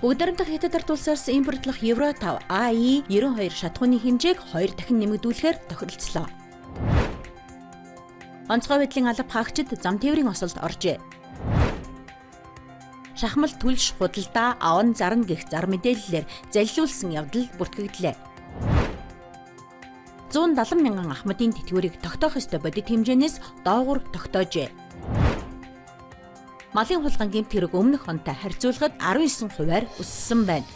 Бүгд найрамдах Хятад ард улсаас импортлох Евро 5 AE92 шатхууны хэмжээг 2 дахин нэмэгдүүлэхээр тохиролцлоо. Онцгой байдлын алба хаагчид зам тээврийн осолд оржээ. Шахмал түлш худалдаа аван зарна гэх зар мэдээллээр залилуулсан явдал бүртгэгдлээ. 170 мянган ахмадын тэтгэврийг тогтоох ёстой бодит хэмжээнээс доогуур тогтоожээ. Малын хулгайн гэмт хэрэг өмнөх онтой харьцуулахад 19%-аар өссөн байна.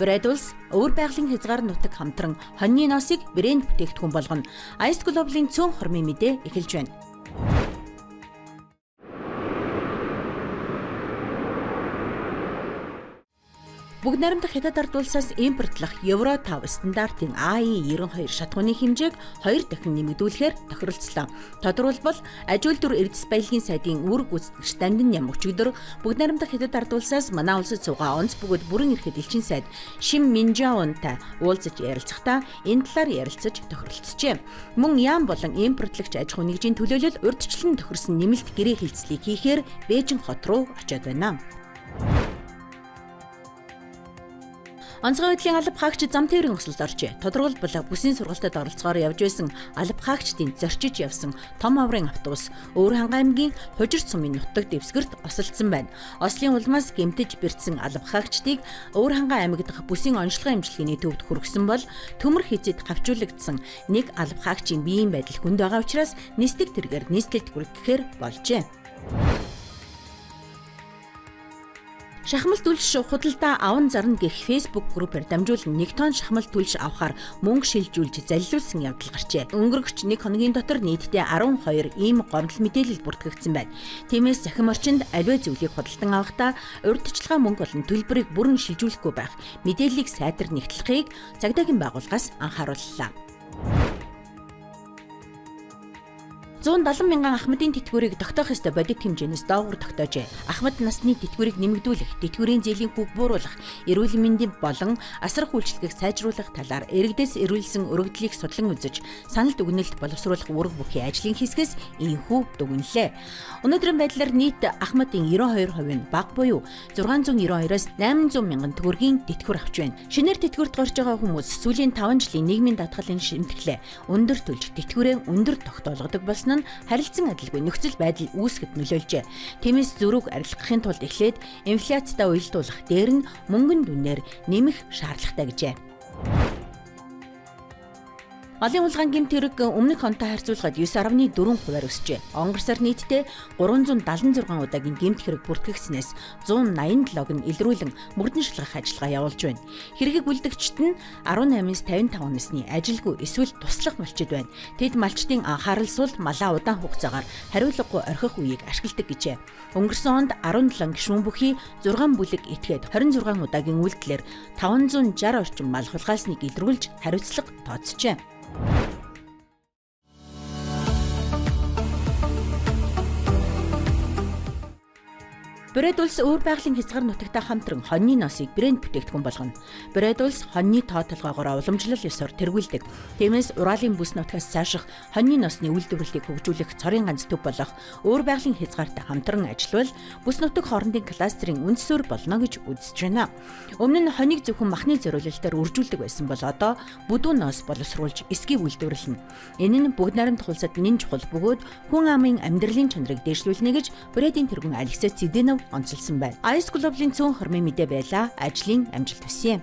Брэд улс өвөр байгалийн хязгаар нутаг хамтран хоньны ноосыг брэнд бүтээгдэхүүн болгоно. Ice Global-ийн цөөн хормын мэдээ эхэлж байна. Бүгд найрамдах Хятад ард улсаас импортлох Евро 5 стандартын AE92 шатхууны хэмжээг 2 дахин нэмэгдүүлэхээр тохиролцлоо. Тодорхойлбол аж үйлдвэр эрдэс баялагын сайдын үүрэг гүйцэтгэгч Дандан Ням өчигдөр бүгд найрамдах Хятад ард улсаас манай улсад суугаа онц бөгөөд бүрэн эрхэд элчин сайд Шим Минжаонтай уулзаж ярилцахдаа энэ талаар ярилцаж тохиролцжээ. Мөн Яам болон импортлагч аж ахуй нэгжийн төлөөлөл урьдчилан тохирсон нэмэлт гэрээ хилцлийг хийхээр Бээжин хот руу очиод байна. Онцгой байдлын алба хаагчид зам тээврийн осолд оржээ. Тодорхойлбол бүсийн сургалтад оролцохоор явж байсан алба хаагчдын зорчиж явсан том аврын автобус Өвөрхангай аймгийн Хужирт сумын нутаг дэвсгэрт осолдсон байна. Ослын улмаас гэмтэж бэртсэн алба хаагчдыг Өвөрхангай аймаг дахь бүсийн онцлогын эмчилгээний төвд хүргэсэн бол төмөр хязид хавчуулагдсан нэг алба хаагчийн биеийн байдал хүнд байгаа учраас нисдэг тэргээр нийслэлд хүргэхээр болжээ. Шахмал түлш худалдаа аван зарна гэх Facebook группээр дамжуулан 1 тонн шахмал түлш авахар мөнгө шилжүүлж залилуулсан явдал гарчээ. Өнгөрөх 1 хоногийн дотор нийтдээ 12 ийм гомдол мэдээлэл бүртгэгдсэн байна. Тиймээс захим орчинд аливаа зүйлийг худалдан авахдаа урьдчилгаа мөнгө болон төлбөрийг бүрэн шилжүүлэхгүй байх мэдээллийг сайтар нэгтлэхийг цагдаагийн байгууллагаас анхаарууллаа. 170 мянган ахмадын тэтгэврийг тогтоох ёстой бодит хэмжээнээс доогуур тогтоожээ. Ахмад насны тэтгэврийг нэмэгдүүлэх, тэтгэврийн зээлийн хүүг бууруулах, эрүүл мэндийн болон асар үйлчлэгийг сайжруулах талаар иргэдээс ирүүлсэн өргөдлийг судлан үзэж, санал дүгнэлт боловсруулах үүрэг бүхий ажлын хэсгээс ийхүү дүгнэлээ. Өнөөдрийн байдлаар нийт ахмадын 92% нь бага буюу 692-аас 800 мянган төгрөгийн тэтгэвэр авч байна. Шинээр тэтгэврт горж байгаа хүмүүс сүүлийн 5 жилийн нийгмийн даатгалын шимтгэлээ өндөр төлж тэтгэврээ өндөр тогтоолгодог болсон нь харилцан адилгүй нөхцөл байдал үүсгэхэд нөлөөлжээ. Тиймээс зөрүүг арилгахын тулд эхлээд инфляцтай уялдуулах, дээр нь мөнгөн дүнээр нэмэх шаардлагатай гэжээ. Малын хулгайн гэмт хэрэг өмнөх онтой харьцуулахад 9.4%-аар өсжээ. Өнгөрсөр нийтдээ 376 удаагийн гэмт хэрэг бүртгэгдснээс 187-г нь илрүүлэн мөрдөн шалгах ажиллагаа явуулж байна. Хэргийг үлдэгчид нь 18-аас 55 насны ажилгүй эсвэл туслах малчид байна. Тэд малчдын анхаарал сул малаа удаан хугацаагаар хариулгагүй орхих үеийг ашигладаг гэжээ. Өнгөрсөн онд 17 гишүүн бүхий 6 бүлэг этгээд 26 удаагийн үйлдэлээр 560 орчим мал хулгайсныг илрүүлж хариуцлага тооцжээ. Брэд улс өвөр байгалийн хязгаар нутагтай хамтран хоньны ноосыг брэнд бүтээгдэхүүн болгоно. Брэд улс хоньны тоо толгоогоор уламжлал ёсоор тэргүүлдэг. Тиймээс Уралын бүс нутгаас цааших хоньны ноосны үйлдвэрлэлийг хөгжүүлэх цорын ганц төв болох өвөр байгалийн хязгаартай хамтран ажиллавал бүс нутаг хоорондын кластерын үндэс суурь болно гэж үзэж байна. Өмнө нь хоньыг зөвхөн махны зориулалтаар үржүүлдэг байсан бол одоо бүдүүн ноос боловсруулж эсгийг үйлдвэрлэнэ. Энэ нь бүгд найрамдах улсад нэн чухал бөгөөд хүн амын амьдралын чанарыг дээшлүүлнэ гэж Брэдийн тэргүүн Алексей Цэдэнов онцолсон байна. Ice Global-ийн цөөн хормын мэдээ байлаа. Ажлын амжилт хүсье.